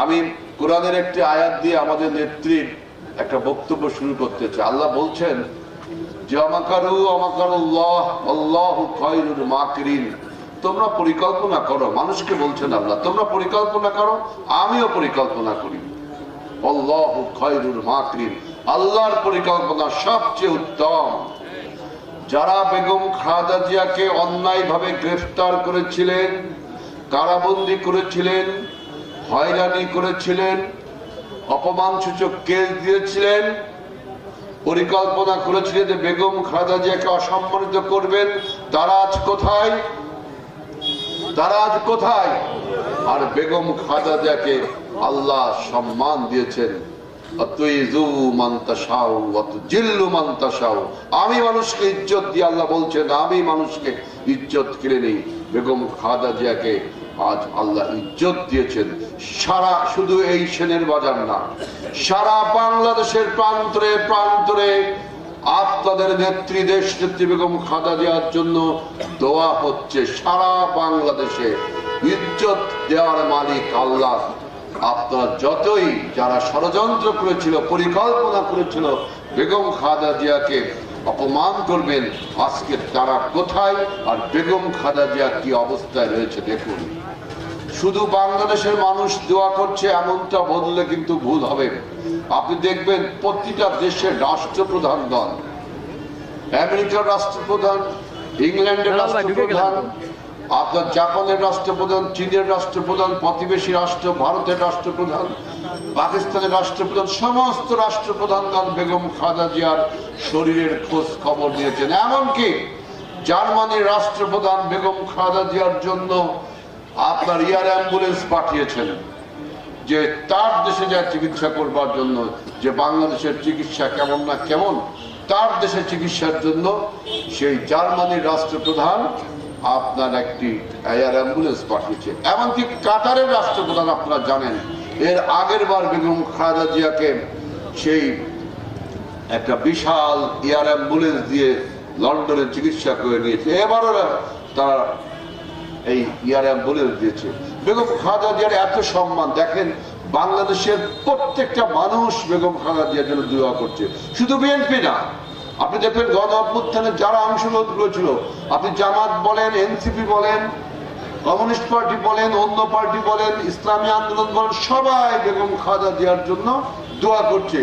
আমি কোরআনের একটি আয়াত দিয়ে আমাদের নেত্রীর একটা বক্তব্য শুরু করতে চাই। আল্লাহ বলছেন যে তোমরা পরিকল্পনা করো। মানুষকে বলছেন আল্লাহ, তোমরা পরিকল্পনা করো, আমিও পরিকল্পনা করি। আল্লাহু খায়রুল মাকিরিন, আল্লাহর পরিকল্পনা সবচেয়ে উত্তম। যারা বেগম খালেদা জিয়াকে অন্যায়ভাবে গ্রেফতার করেছিলেন, কারাবন্দী করেছিলেন, হয়রানি করেছিলেন, অপমানসূচক কেস দিয়েছিলেন, পরিকল্পনা করেছিলেন যে বেগম খালেদা জিয়াকে অসম্মানিত করবেন, তারা আজ কোথায়? তারা আজ কোথায়? আর বেগম খালেদা জিয়াকে আল্লাহ সম্মান দিয়েছেন। আমি মানুষকে ইজ্জত দিয়ে, আল্লাহ বলছেন আমি মানুষকে ইজ্জত কিনে নেই। বেগম খালেদা জিয়াকে আজ আল্লাহ ইজ্জত দিয়েছেন। সারা শুধু এই সেনের বাজার না, সারা বাংলাদেশের প্রান্তরে প্রান্তরে আপনাদের নেত্রী, দেশ নেত্রী বেগম খালেদা জিয়ার জন্য দোয়া হচ্ছে। সারা বাংলাদেশে ইজ্জত দেওয়ার মালিক আল্লাহ। আপনারা যতই যারা ষড়যন্ত্র করেছিল, পরিকল্পনা করেছিল বেগম খালেদা জিয়াকে অপমান করবেন, আজকে তারা কোথায় আর বেগম খালেদা জিয়া কি অবস্থায় রয়েছে দেখুন। শুধু বাংলাদেশের মানুষ দোয়া করছে এমনটা বললে কিন্তু ভুল হবে। আপনি দেখবেন প্রতিটা দেশের রাষ্ট্রপ্রধান দল, আমেরিকার রাষ্ট্রপ্রধান, ইংল্যান্ডের রাষ্ট্রপ্রধান, আপনার জাপানের রাষ্ট্রপ্রধান, চীনের রাষ্ট্রপ্রধান, প্রতিবেশী রাষ্ট্র ভারতের রাষ্ট্রপ্রধান, পাকিস্তানের রাষ্ট্রপ্রধান, সমস্ত রাষ্ট্রপ্রধানগণ বেগম খালেদা জিয়ার শরীরের খোঁজ খবর নিয়েছেন। এমনকি জার্মানির রাষ্ট্রপ্রধান বেগম খালেদা জিয়ার জন্য আপনার এয়ার অ্যাম্বুলেন্স পাঠিয়েছেন যে তার দেশে যা চিকিৎসা করবার জন্য, যে বাংলাদেশের চিকিৎসা কেমন না কেমন, তার দেশে চিকিৎসার জন্য সেই জার্মানির রাষ্ট্রপ্রধান আপনার একটি এয়ার অ্যাম্বুলেন্স পাঠিয়েছে। এমনকি কাতারের রাষ্ট্রপ্রধান, আপনারা জানেন এর আগের বার বেগম খালেদা জিয়াকে সেই একটা বিশাল এয়ার অ্যাম্বুলেন্স দিয়ে লন্ডনে চিকিৎসা করে নিয়েছে। এবারও তারা এই এয়ার অ্যাম্বুলেন্স দিয়েছে। বেগম খালেদা জিয়ার এত সম্মান দেখেন, বাংলাদেশের প্রত্যেকটা মানুষ বেগম খালেদা জিয়ার জন্য দোয়া করছে, শুধু বিএনপি না। আপনি দেখবেন গণ অভ্যুত্থানে যারা অংশগ্রহণ করেছিল, আপনি জামাত বলেন, এনসিপি বলেন, কমিউনিস্ট পার্টি বলেন, অন্য পার্টি বলেন, ইসলামী আন্দোলন বলেন, সবাই বেগম খালেদা জিয়ার জন্য দোয়া করছে।